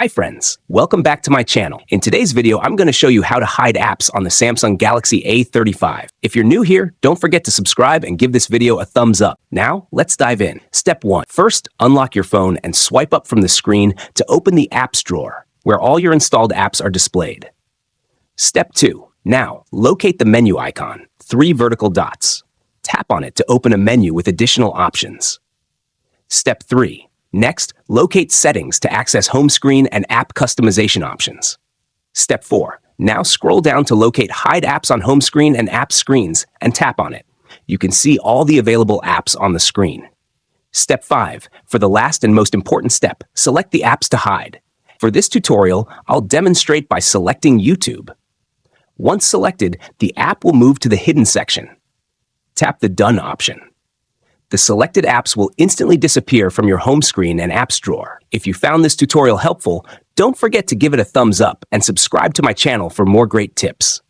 Hi friends, welcome back to my channel. In today's video, I'm going to show you how to hide apps on the Samsung Galaxy A35. If you're new here, don't forget to subscribe and give this video a thumbs up. Now, let's dive in. Step 1. First, unlock your phone and swipe up from the screen to open the apps drawer, where all your installed apps are displayed. Step 2. Now, locate the menu icon, 3 vertical dots. Tap on it to open a menu with additional options. Step 3. Next, locate Settings to access home screen and app customization options. Step 4. Now scroll down to locate Hide Apps on home screen and app screens and tap on it. You can see all the available apps on the screen. Step 5. For the last and most important step, select the apps to hide. For this tutorial, I'll demonstrate by selecting YouTube. Once selected, the app will move to the Hidden section. Tap the Done option. The selected apps will instantly disappear from your home screen and apps drawer. If you found this tutorial helpful, don't forget to give it a thumbs up and subscribe to my channel for more great tips.